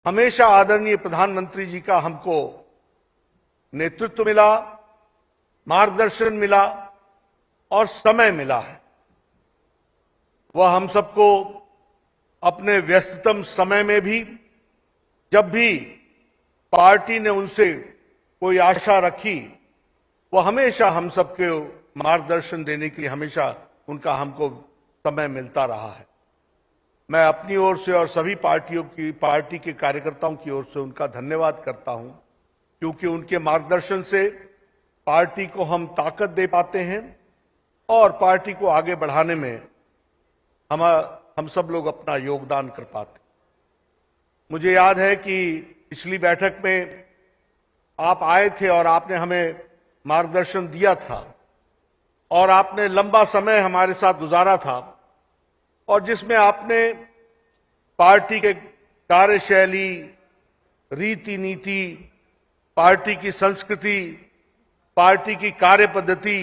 हमेशा आदरणीय प्रधानमंत्री जी का हमको नेतृत्व मिला, मार्गदर्शन मिला और समय मिला है। वह हम सबको अपने व्यस्ततम समय में भी, जब भी पार्टी ने उनसे कोई आशा रखी, वह हमेशा हम सबके मार्गदर्शन देने के लिए हमेशा उनका हमको समय मिलता रहा है। मैं अपनी ओर से और सभी पार्टी के कार्यकर्ताओं की ओर से उनका धन्यवाद करता हूं, क्योंकि उनके मार्गदर्शन से पार्टी को हम ताकत दे पाते हैं और पार्टी को आगे बढ़ाने में हम सब लोग अपना योगदान कर पाते हैं। मुझे याद है कि पिछली बैठक में आप आए थे और आपने हमें मार्गदर्शन दिया था और आपने लंबा समय हमारे साथ गुजारा था, और जिसमें आपने पार्टी के कार्यशैली, रीति नीति, पार्टी की संस्कृति, पार्टी की कार्य पद्धति,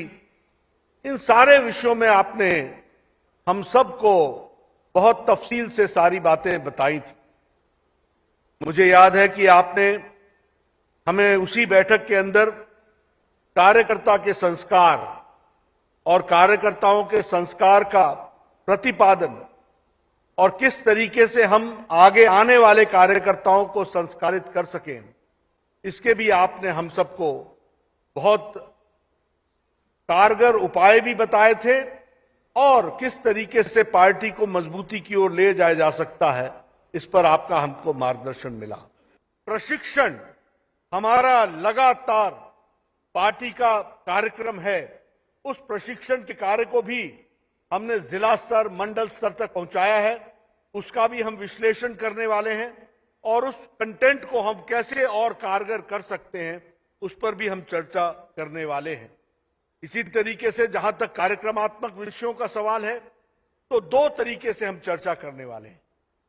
इन सारे विषयों में आपने हम सबको बहुत तफसील से सारी बातें बताई थी। मुझे याद है कि आपने हमें उसी बैठक के अंदर कार्यकर्ता के संस्कार और कार्यकर्ताओं के संस्कार का प्रतिपादन और किस तरीके से हम आगे आने वाले कार्यकर्ताओं को संस्कारित कर सकें, इसके भी आपने हम सबको बहुत कारगर उपाय भी बताए थे और किस तरीके से पार्टी को मजबूती की ओर ले जाया जा सकता है, इस पर आपका हमको मार्गदर्शन मिला। प्रशिक्षण हमारा लगातार पार्टी का कार्यक्रम है। उस प्रशिक्षण के कार्य को भी हमने जिला स्तर, मंडल स्तर तक पहुंचाया है। उसका भी हम विश्लेषण करने वाले हैं और उस कंटेंट को हम कैसे और कारगर कर सकते हैं, उस पर भी हम चर्चा करने वाले हैं। इसी तरीके से जहां तक कार्यक्रमात्मक विषयों का सवाल है, तो दो तरीके से हम चर्चा करने वाले हैं।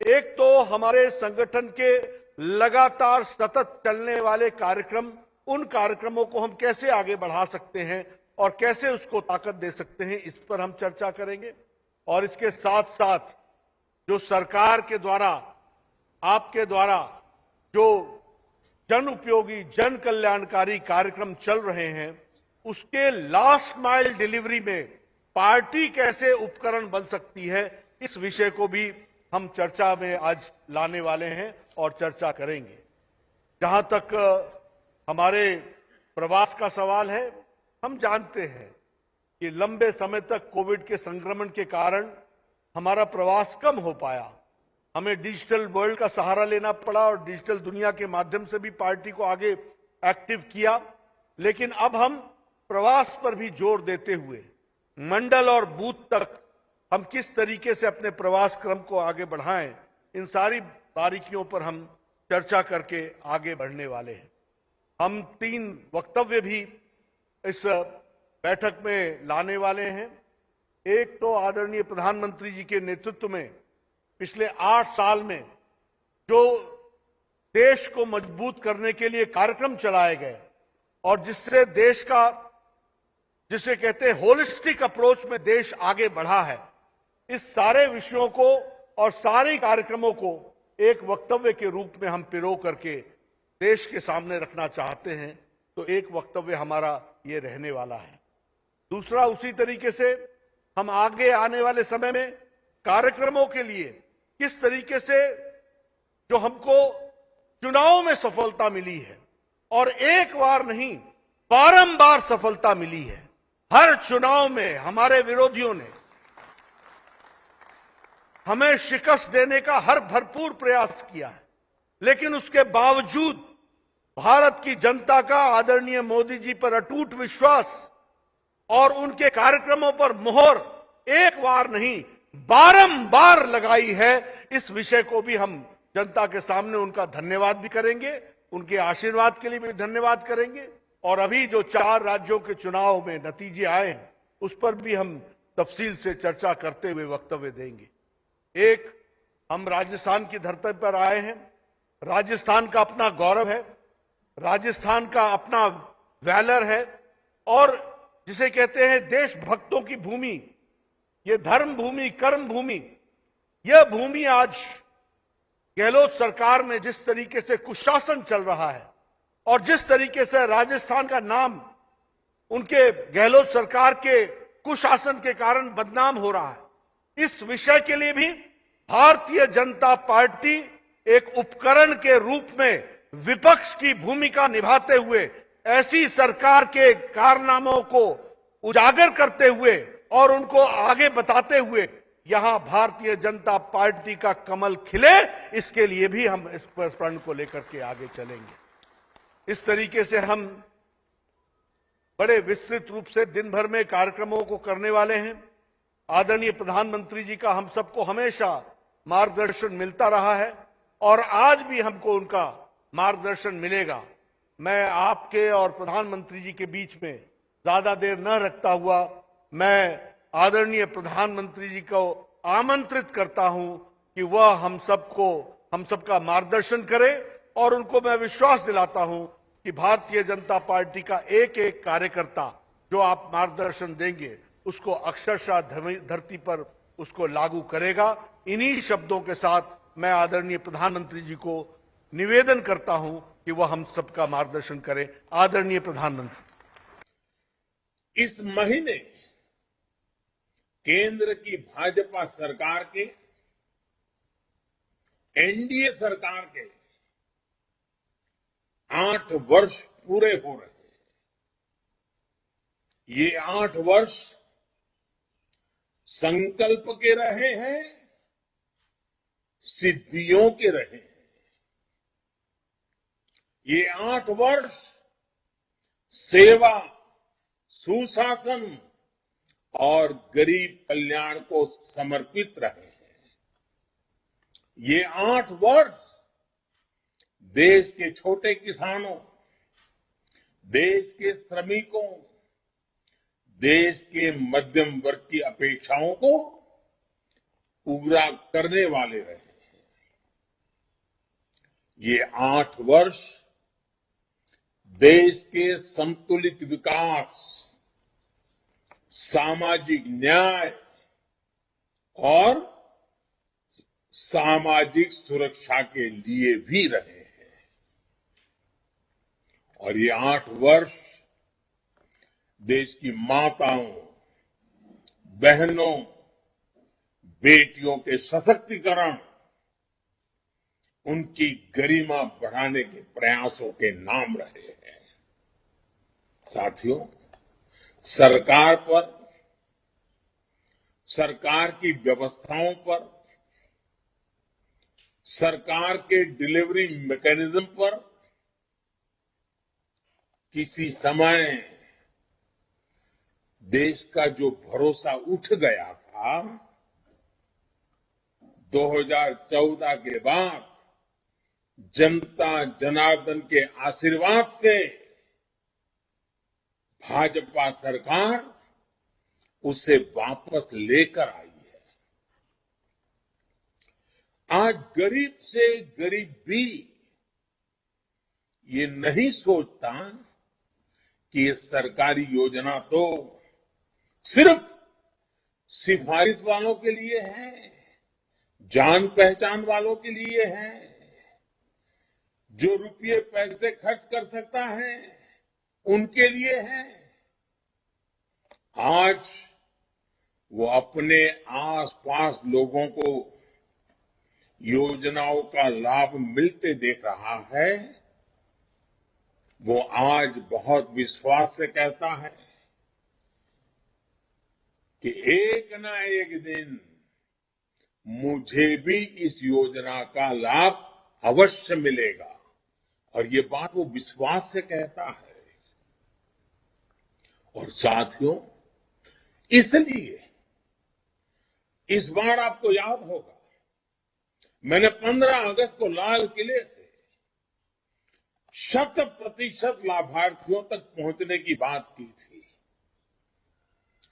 एक तो हमारे संगठन के लगातार सतत चलने वाले कार्यक्रम, उन कार्यक्रमों को हम कैसे आगे बढ़ा सकते हैं और कैसे उसको ताकत दे सकते हैं, इस पर हम चर्चा करेंगे। और इसके साथ साथ जो सरकार के द्वारा, आपके द्वारा जो जन उपयोगी, जन कल्याणकारी कार्यक्रम चल रहे हैं, उसके लास्ट माइल डिलीवरी में पार्टी कैसे उपकरण बन सकती है, इस विषय को भी हम चर्चा में आज लाने वाले हैं और चर्चा करेंगे। जहां तक हमारे प्रवास का सवाल है, हम जानते हैं कि लंबे समय तक कोविड के संक्रमण के कारण हमारा प्रवास कम हो पाया। हमें डिजिटल वर्ल्ड का सहारा लेना पड़ा और डिजिटल दुनिया के माध्यम से भी पार्टी को आगे एक्टिव किया। लेकिन अब हम प्रवास पर भी जोर देते हुए मंडल और बूथ तक हम किस तरीके से अपने प्रवास क्रम को आगे बढ़ाएं, इन सारी बारीकियों पर हम चर्चा करके आगे बढ़ने वाले हैं। हम 3 वक्तव्य भी इस बैठक में लाने वाले हैं। एक तो आदरणीय प्रधानमंत्री जी के नेतृत्व में पिछले 8 साल में जो देश को मजबूत करने के लिए कार्यक्रम चलाए गए और जिससे देश का, जिसे कहते हैं होलिस्टिक अप्रोच में देश आगे बढ़ा है, इस सारे विषयों को और सारे कार्यक्रमों को एक वक्तव्य के रूप में हम पिरो करके देश के सामने रखना चाहते हैं। तो एक वक्तव्य हमारा ये रहने वाला है। दूसरा, उसी तरीके से हम आगे आने वाले समय में कार्यक्रमों के लिए किस तरीके से जो हमको चुनाव में सफलता मिली है, और एक बार नहीं बारंबार सफलता मिली है। हर चुनाव में हमारे विरोधियों ने हमें शिकस्त देने का हर भरपूर प्रयास किया है, लेकिन उसके बावजूद भारत की जनता का आदरणीय मोदी जी पर अटूट विश्वास और उनके कार्यक्रमों पर मोहर एक बार नहीं बारंबार लगाई है। इस विषय को भी हम जनता के सामने उनका धन्यवाद भी करेंगे, उनके आशीर्वाद के लिए भी धन्यवाद करेंगे। और अभी जो 4 राज्यों के चुनाव में नतीजे आए हैं, उस पर भी हम तफसील से चर्चा करते हुए वक्तव्य देंगे। एक, हम राजस्थान की धरती पर आए हैं। राजस्थान का अपना गौरव है, राजस्थान का अपना वैलर है, और जिसे कहते हैं देशभक्तों की भूमि, ये धर्म भूमि, कर्म भूमि, यह भूमि आज गहलोत सरकार में जिस तरीके से कुशासन चल रहा है और जिस तरीके से राजस्थान का नाम उनके गहलोत सरकार के कुशासन के कारण बदनाम हो रहा है, इस विषय के लिए भी भारतीय जनता पार्टी एक उपकरण के रूप में विपक्ष की भूमिका निभाते हुए ऐसी सरकार के कारनामों को उजागर करते हुए और उनको आगे बताते हुए यहां भारतीय जनता पार्टी का कमल खिले, इसके लिए भी हम इस प्रण को लेकर के आगे चलेंगे। इस तरीके से हम बड़े विस्तृत रूप से दिन भर में कार्यक्रमों को करने वाले हैं। आदरणीय प्रधानमंत्री जी का हम सबको हमेशा मार्गदर्शन मिलता रहा है और आज भी हमको उनका मार्गदर्शन मिलेगा। मैं आपके और प्रधानमंत्री जी के बीच में ज्यादा देर न रखता हुआ मैं आदरणीय प्रधानमंत्री जी को आमंत्रित करता हूं कि वह हम सबका मार्गदर्शन करें और उनको मैं विश्वास दिलाता हूं कि भारतीय जनता पार्टी का एक एक कार्यकर्ता जो आप मार्गदर्शन देंगे उसको अक्षरशः धरती पर उसको लागू करेगा। इन्हीं शब्दों के साथ मैं आदरणीय प्रधानमंत्री जी को निवेदन करता हूं कि वह हम सबका मार्गदर्शन करें। आदरणीय प्रधानमंत्री, इस महीने केंद्र की भाजपा सरकार के एनडीए सरकार के 8 वर्ष पूरे हो रहे हैं। ये 8 वर्ष संकल्प के रहे हैं, सिद्धियों के रहे हैं। ये 8 वर्ष सेवा, सुशासन और गरीब कल्याण को समर्पित रहे हैं। ये 8 वर्ष देश के छोटे किसानों, देश के श्रमिकों, देश के मध्यम वर्ग की अपेक्षाओं को पूरा करने वाले रहे हैं। ये 8 वर्ष देश के संतुलित विकास, सामाजिक न्याय और सामाजिक सुरक्षा के लिए भी रहे हैं। और ये 8 वर्ष देश की माताओं, बहनों, बेटियों के सशक्तिकरण, उनकी गरिमा बढ़ाने के प्रयासों के नाम रहे हैं। साथियों, सरकार पर, सरकार की व्यवस्थाओं पर, सरकार के डिलीवरी मैकेनिज्म पर किसी समय देश का जो भरोसा उठ गया था, 2014 के बाद जनता जनार्दन के आशीर्वाद से भाजपा सरकार उसे वापस लेकर आई है। आज गरीब से गरीब भी ये नहीं सोचता कि ये सरकारी योजना तो सिर्फ सिफारिश वालों के लिए है, जान पहचान वालों के लिए है, जो रुपये पैसे खर्च कर सकता है उनके लिए है। आज वो अपने आसपास लोगों को योजनाओं का लाभ मिलते देख रहा है। वो आज बहुत विश्वास से कहता है कि एक ना एक दिन मुझे भी इस योजना का लाभ अवश्य मिलेगा, और ये बात वो विश्वास से कहता है। और साथियों, इसलिए इस बार आपको याद होगा, मैंने 15 अगस्त को लाल किले से 100% लाभार्थियों तक पहुंचने की बात की थी।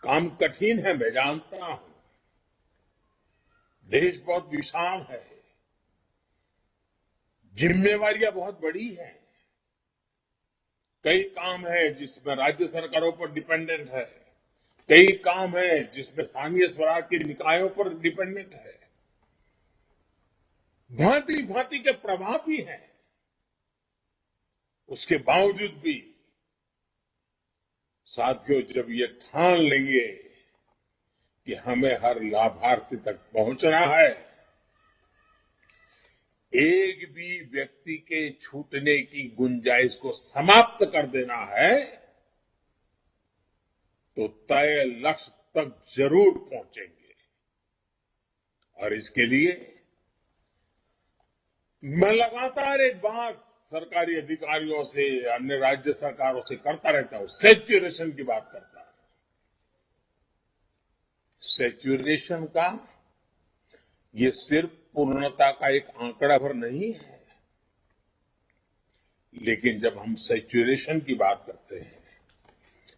काम कठिन है, मैं जानता हूं। देश बहुत विशाल है, जिम्मेवारियां बहुत बड़ी हैं। कई काम है जिसमें राज्य सरकारों पर डिपेंडेंट है, कई काम है जिसमें स्थानीय स्वराज के निकायों पर डिपेंडेंट है। भांति भांति के प्रभाव भी हैं। उसके बावजूद भी साथियों, जब ये ठान लेंगे कि हमें हर लाभार्थी तक पहुंचना है, एक भी व्यक्ति के छूटने की गुंजाइश को समाप्त कर देना है, तो तय लक्ष्य तक जरूर पहुंचेंगे। और इसके लिए मैं लगातार एक बात सरकारी अधिकारियों से, अन्य राज्य सरकारों से करता रहता हूं, सैचुरेशन की बात करता हूं। सैचुरेशन का ये सिर्फ पूर्णता का एक आंकड़ा भर नहीं है, लेकिन जब हम सैचुरेशन की बात करते हैं,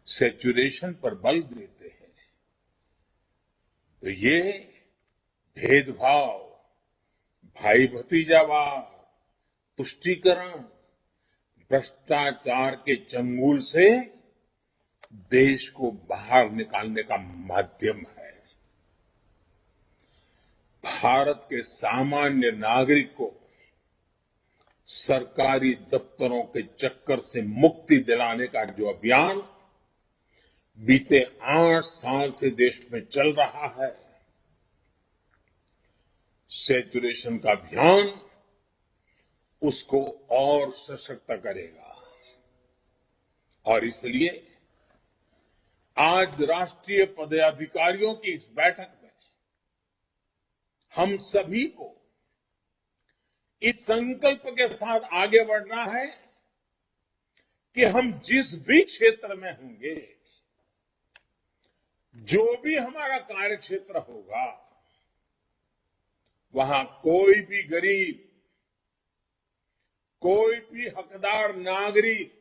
सैचुरेशन पर बल देते हैं, तो ये भेदभाव, भाई भतीजावाद, तुष्टीकरण, भ्रष्टाचार के चंगुल से देश को बाहर निकालने का माध्यम है। भारत के सामान्य नागरिक को सरकारी दफ्तरों के चक्कर से मुक्ति दिलाने का जो अभियान बीते 8 साल से देश में चल रहा है, सैचुरेशन का अभियान उसको और सशक्त करेगा। और इसलिए आज राष्ट्रीय पदाधिकारियों की इस बैठक में हम सभी को इस संकल्प के साथ आगे बढ़ना है कि हम जिस भी क्षेत्र में होंगे, जो भी हमारा कार्य क्षेत्र होगा, वहां कोई भी गरीब, कोई भी हकदार नागरिक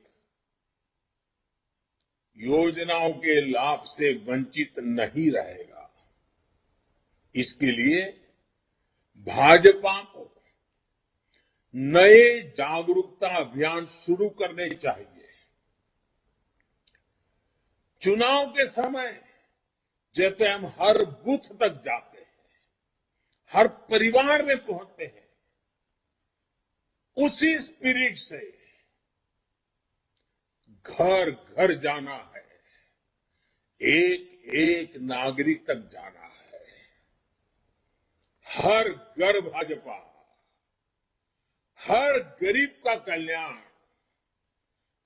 योजनाओं के लाभ से वंचित नहीं रहेगा। इसके लिए भाजपा को नए जागरूकता अभियान शुरू करने चाहिए। चुनाव के समय जैसे हम हर बूथ तक जाते हैं, हर परिवार में पहुंचते हैं, उसी स्पिरिट से घर घर जाना है, एक एक नागरिक तक जाना है। हर घर भाजपा, हर गरीब का कल्याण,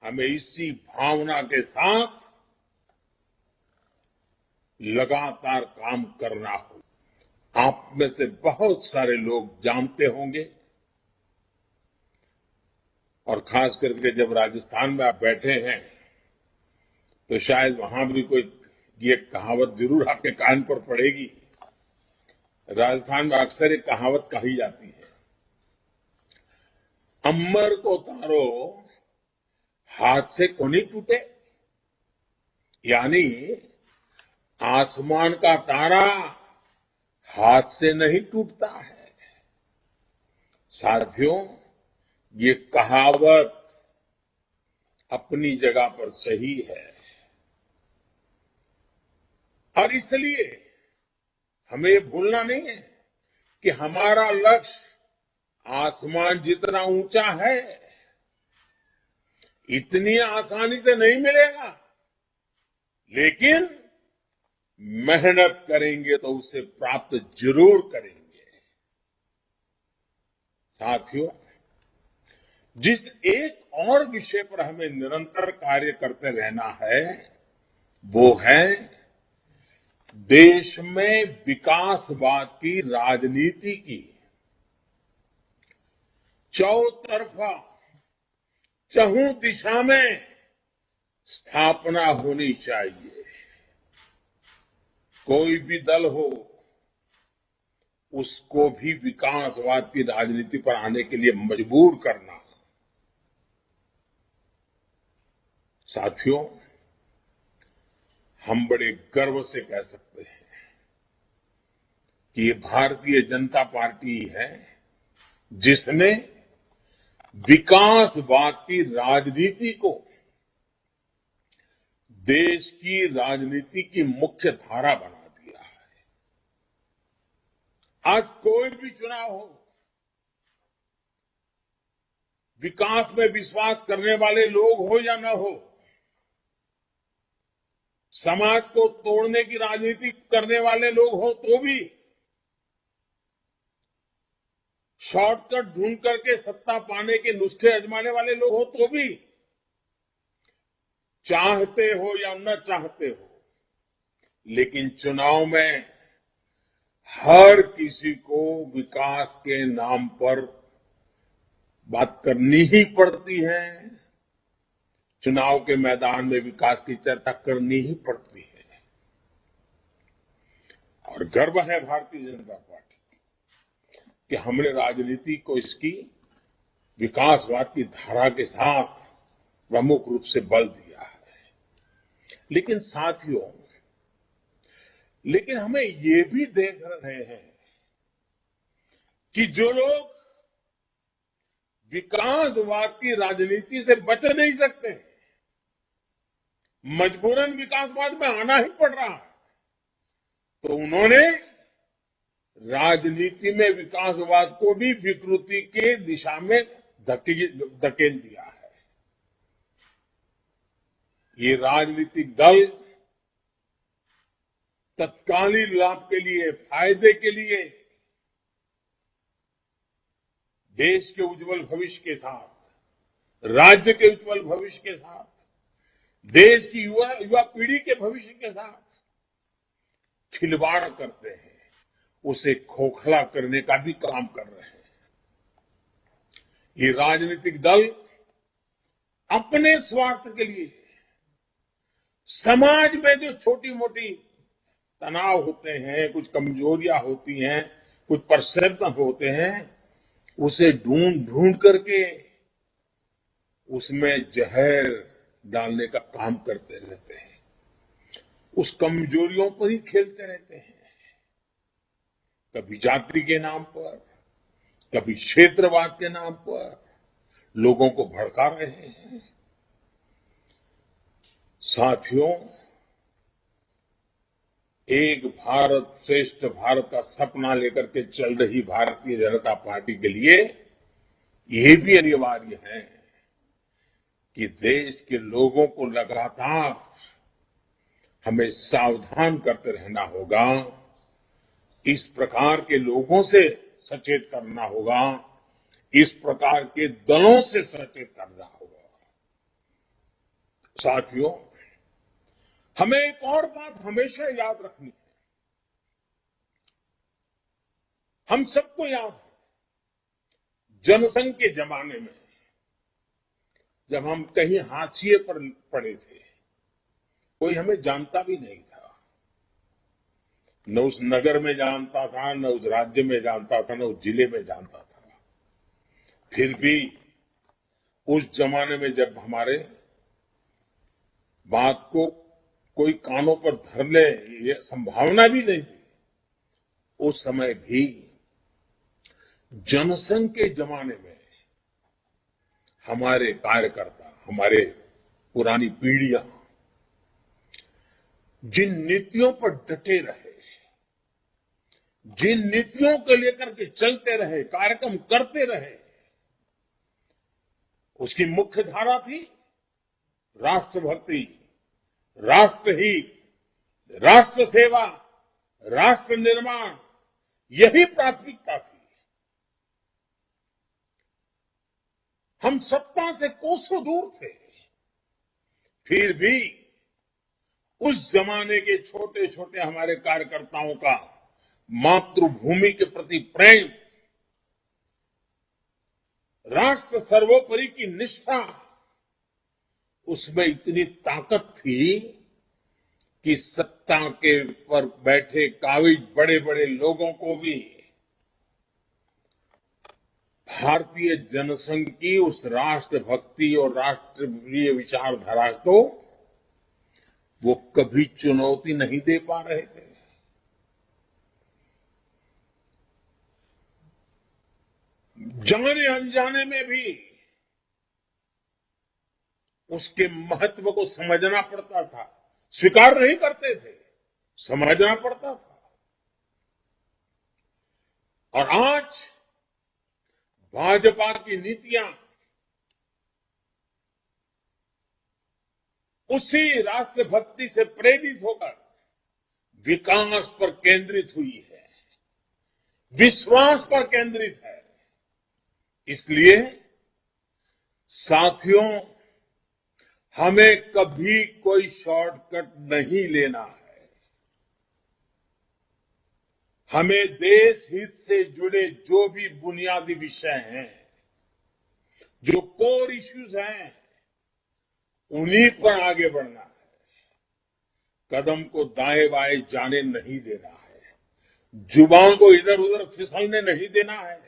हमें इसी भावना के साथ लगातार काम करना हो। आप में से बहुत सारे लोग जानते होंगे, और खास करके जब राजस्थान में आप बैठे हैं तो शायद वहां भी कोई ये कहावत जरूर आपके कान पर पड़ेगी। राजस्थान में अक्सर एक कहावत कही जाती है, अम्बर को तारो हाथ से कोनी टूटे, यानी आसमान का तारा हाथ से नहीं टूटता है। साथियों, ये कहावत अपनी जगह पर सही है, और इसलिए हमें ये भूलना नहीं है कि हमारा लक्ष्य आसमान जितना ऊंचा है, इतनी आसानी से नहीं मिलेगा, लेकिन मेहनत करेंगे तो उसे प्राप्त जरूर करेंगे। साथियों, जिस एक और विषय पर हमें निरंतर कार्य करते रहना है, वो है देश में विकासवाद की राजनीति की चौतरफा, चहुं दिशा में स्थापना होनी चाहिए। कोई भी दल हो, उसको भी विकासवाद की राजनीति पर आने के लिए मजबूर करना। साथियों, हम बड़े गर्व से कह सकते हैं कि ये भारतीय जनता पार्टी है जिसने विकासवाद की राजनीति को देश की राजनीति की मुख्य धारा बना दिया है। आज कोई भी चुनाव हो, विकास में विश्वास करने वाले लोग हो या न हो, समाज को तोड़ने की राजनीति करने वाले लोग हो तो भी, शॉर्टकट ढूंढ करके सत्ता पाने के नुस्खे आजमाने वाले लोग हो तो भी, चाहते हो या न चाहते हो, लेकिन चुनाव में हर किसी को विकास के नाम पर बात करनी ही पड़ती है। चुनाव के मैदान में विकास की चर्चा करनी ही पड़ती है। और गर्व है भारतीय जनता पार्टी कि हमने राजनीति को इसकी विकासवाद की धारा के साथ प्रमुख रूप से बल दिया है। लेकिन साथियों, हमें ये भी देख रहे हैं कि जो लोग विकासवाद की राजनीति से बच नहीं सकते, मजबूरन विकासवाद में आना ही पड़ रहा है, तो उन्होंने राजनीति में विकासवाद को भी विकृति के दिशा में धकेल दिया है। ये राजनीतिक दल तत्कालीन लाभ के लिए, फायदे के लिए, देश के उज्जवल भविष्य के साथ, राज्य के उज्जवल भविष्य के साथ, देश की युवा पीढ़ी के भविष्य के साथ खिलवाड़ करते हैं, उसे खोखला करने का भी काम कर रहे हैं। ये राजनीतिक दल अपने स्वार्थ के लिए समाज में जो छोटी मोटी तनाव होते हैं, कुछ कमजोरियां होती हैं, कुछ परसेप्शन होते हैं, उसे ढूंढ करके उसमें जहर डालने का काम करते रहते हैं। उस कमजोरियों पर ही खेलते रहते हैं। कभी जाति के नाम पर, कभी क्षेत्रवाद के नाम पर लोगों को भड़का रहे हैं। साथियों, एक भारत श्रेष्ठ भारत का सपना लेकर के चल रही भारतीय जनता पार्टी के लिए ये भी अनिवार्य है कि देश के लोगों को लगातार हमें सावधान करते रहना होगा, इस प्रकार के लोगों से सचेत करना होगा, इस प्रकार के दलों से सचेत करना होगा। साथियों, हमें एक और बात हमेशा याद रखनी है। हम सबको याद है, जनसंघ के जमाने में जब हम कहीं हाशिए पर पड़े थे, कोई हमें जानता भी नहीं था, न उस नगर में जानता था, न उस राज्य में जानता था, न उस जिले में जानता था। फिर भी उस जमाने में जब हमारे बात को कोई कानों पर धर ले, ये संभावना भी नहीं थी, उस समय भी जनसंघ के जमाने में हमारे कार्यकर्ता, हमारे पुरानी पीढ़ियां जिन नीतियों पर डटे रहे, जिन नीतियों को लेकर के चलते रहे, कार्यक्रम करते रहे, उसकी मुख्य धारा थी राष्ट्रभक्ति, राष्ट्रहित, राष्ट्र सेवा, राष्ट्र निर्माण। यही प्राथमिकता थी। हम सत्ता से कोसों दूर थे, फिर भी उस जमाने के छोटे छोटे हमारे कार्यकर्ताओं का मातृभूमि के प्रति प्रेम, राष्ट्र सर्वोपरि की निष्ठा, उसमें इतनी ताकत थी कि सत्ता के पर बैठे काबिज बड़े बड़े लोगों को भी भारतीय जनसंघ की उस राष्ट्रभक्ति और राष्ट्रीय विचारधारा को वो कभी चुनौती नहीं दे पा रहे थे। जाने अनजाने में भी उसके महत्व को समझना पड़ता था, स्वीकार नहीं करते थे, समझना पड़ता था। और आज भाजपा की नीतियां उसी राष्ट्रभक्ति से प्रेरित होकर विकास पर केंद्रित हुई है, विश्वास पर केंद्रित है। इसलिए साथियों, हमें कभी कोई शॉर्टकट नहीं लेना है। हमें देश हित से जुड़े जो भी बुनियादी विषय हैं, जो कोर इश्यूज हैं, उन्हीं पर आगे बढ़ना है। कदम को दाएं बाएं जाने नहीं देना है, जुबान को इधर उधर फिसलने नहीं देना है।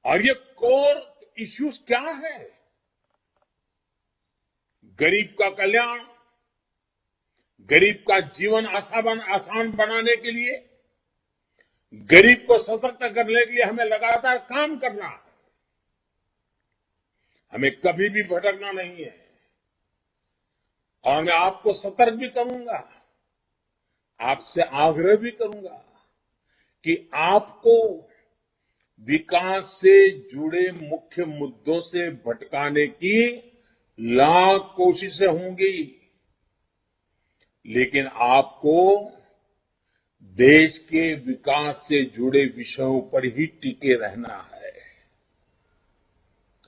और ये कोर इश्यूज क्या है? गरीब का कल्याण, गरीब का जीवन आसान बनाने के लिए, गरीब को सशक्त करने के लिए हमें लगातार काम करना है। हमें कभी भी भटकना नहीं है। और मैं आपको सतर्क भी करूंगा, आपसे आग्रह भी करूंगा कि आपको विकास से जुड़े मुख्य मुद्दों से भटकाने की लाख कोशिशें होंगी, लेकिन आपको देश के विकास से जुड़े विषयों पर ही टिके रहना है।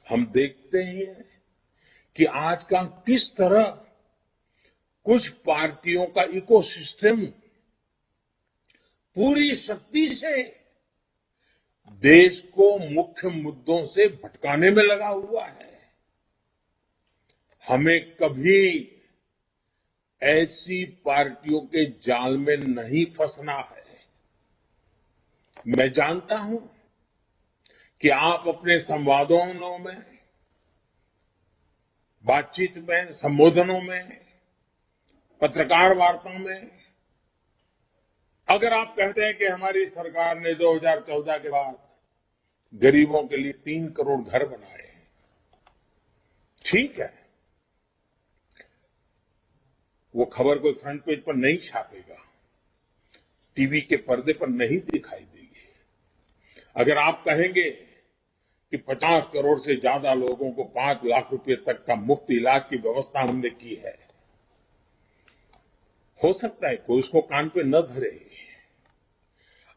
हम देखते हैं कि आजकल किस तरह कुछ पार्टियों का इकोसिस्टम पूरी शक्ति से देश को मुख्य मुद्दों से भटकाने में लगा हुआ है। हमें कभी ऐसी पार्टियों के जाल में नहीं फंसना है। मैं जानता हूं कि आप अपने संवादों में, बातचीत में, संबोधनों में, पत्रकार वार्ता में, अगर आप कहते हैं कि हमारी सरकार ने 2014 के बाद गरीबों के लिए 3 करोड़ घर बनाए, ठीक है, वो खबर कोई फ्रंट पेज पर नहीं छापेगा, टीवी के पर्दे पर नहीं दिखाई देगी। अगर आप कहेंगे कि 50 करोड़ से ज्यादा लोगों को 5 लाख रुपए तक का मुफ्त इलाज की व्यवस्था हमने की है, हो सकता है कोई उसको कान पे न धरे।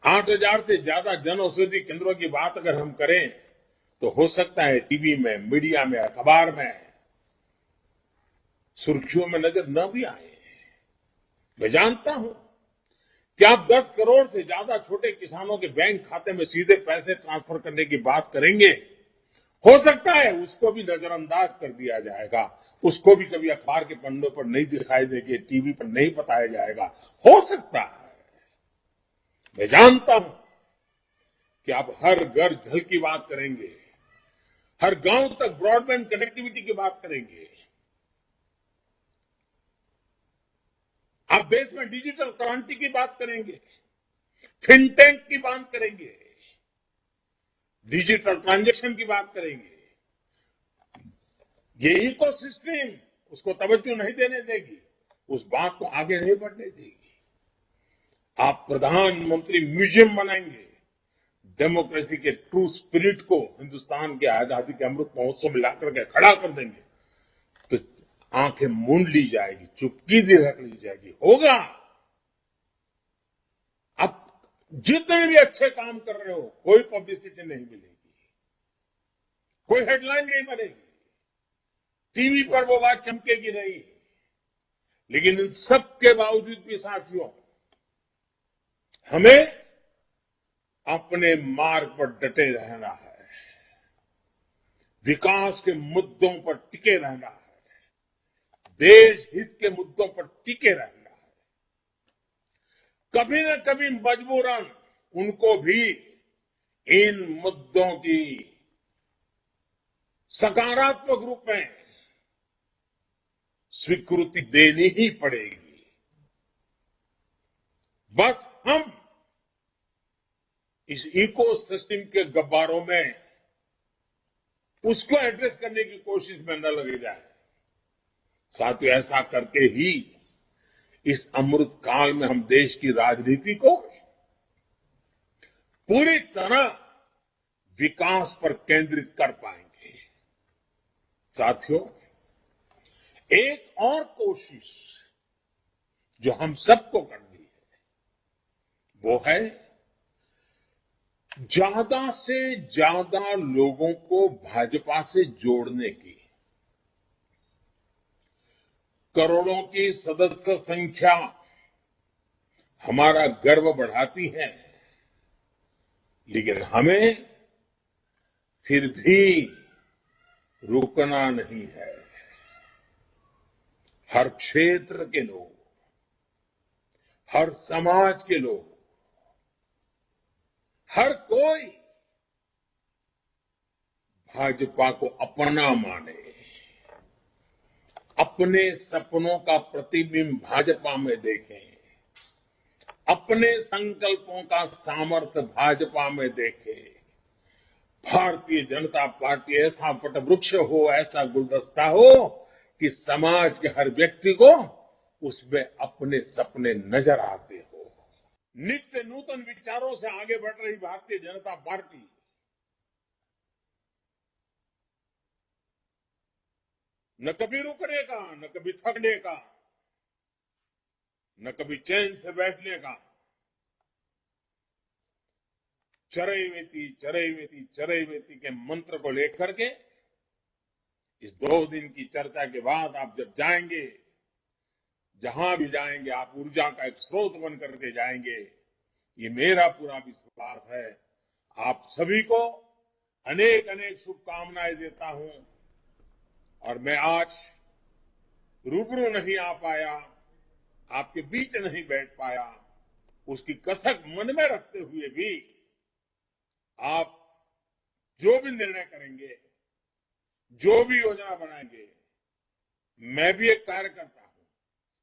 8,000 से ज्यादा जन औषधि केंद्रों की बात अगर हम करें तो हो सकता है टीवी में, मीडिया में, अखबार में सुर्खियों में नजर न भी आए। मैं जानता हूं कि आप 10 करोड़ से ज्यादा छोटे किसानों के बैंक खाते में सीधे पैसे ट्रांसफर करने की बात करेंगे, हो सकता है उसको भी नजरअंदाज कर दिया जाएगा, उसको भी कभी अखबार के पन्नों पर नहीं दिखाई देगी, टीवी पर नहीं बताया जाएगा, हो सकता है। मैं जानता हूं कि आप हर घर जल की बात करेंगे, हर गांव तक ब्रॉडबैंड कनेक्टिविटी की बात करेंगे, आप देश में डिजिटल क्रांति की बात करेंगे, फिनटेक की बात करेंगे, डिजिटल ट्रांजैक्शन की बात करेंगे। ये इकोसिस्टम उसको तवज्जो नहीं देने देगी, उस बात को आगे नहीं बढ़ने देगी। आप प्रधानमंत्री म्यूजियम बनाएंगे, डेमोक्रेसी के ट्रू स्पिरिट को हिंदुस्तान के आजादी के अमृत महोत्सव में लाकर के खड़ा कर देंगे, तो आंखें मूंद ली जाएगी, चुपकी दी रख ली जाएगी। होगा, आप जितने भी अच्छे काम कर रहे हो, कोई पब्लिसिटी नहीं मिलेगी, कोई हेडलाइन नहीं बनेगी, टीवी पर वो बात चमकेगी नहीं। लेकिन इन सब के बावजूद भी साथियों, हमें अपने मार्ग पर डटे रहना है, विकास के मुद्दों पर टिके रहना है, देश हित के मुद्दों पर टिके रहना है। कभी न कभी मजबूरन उनको भी इन मुद्दों की सकारात्मक रूप में स्वीकृति देनी ही पड़ेगी। बस हम इस इकोसिस्टम के गब्बारों में उसको एड्रेस करने की कोशिश में न लगे जाए। साथियों, ऐसा करके ही इस अमृत काल में हम देश की राजनीति को पूरी तरह विकास पर केंद्रित कर पाएंगे। साथियों, एक और कोशिश जो हम सबको करनी है वो है ज्यादा से ज्यादा लोगों को भाजपा से जोड़ने की। करोड़ों की सदस्य संख्या हमारा गर्व बढ़ाती है, लेकिन हमें फिर भी रुकना नहीं है। हर क्षेत्र के लोग, हर समाज के लोग, हर कोई भाजपा को अपना माने, अपने सपनों का प्रतिबिंब भाजपा में देखें, अपने संकल्पों का सामर्थ्य भाजपा में देखें। भारतीय जनता पार्टी ऐसा वटवृक्ष हो, ऐसा गुलदस्ता हो कि समाज के हर व्यक्ति को उसमें अपने सपने नजर आते हो। नित्य नूतन विचारों से आगे बढ़ रही भारतीय जनता पार्टी न कभी रुकने का, न कभी थकने का, न कभी चैन से बैठने का। चरैवेति चरैवेति चरैवेति के मंत्र को लेकर के इस 2 दिन की चर्चा के बाद आप जब जाएंगे, जहां भी जाएंगे, आप ऊर्जा का एक स्रोत बन करके जाएंगे, ये मेरा पूरा विश्वास है। आप सभी को अनेक अनेक शुभकामनाएं देता हूं। और मैं आज रूबरू नहीं आ पाया, आपके बीच नहीं बैठ पाया, उसकी कसक मन में रखते हुए भी आप जो भी निर्णय करेंगे, जो भी योजना बनाएंगे, मैं भी एक कार्यकर्ता हूं।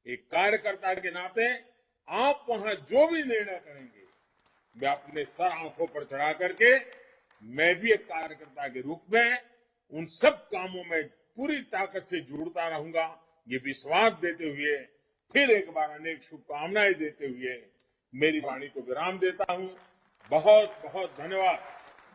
एक कार्यकर्ता के नाते आप वहां जो भी निर्णय करेंगे, मैं अपने सर आंखों पर चढ़ा करके मैं भी एक कार्यकर्ता के रूप में उन सब कामों में पूरी ताकत से जुड़ता रहूंगा। ये विश्वास देते हुए फिर एक बार अनेक शुभकामनाएं देते हुए मेरी वाणी को विराम देता हूं। बहुत बहुत धन्यवाद।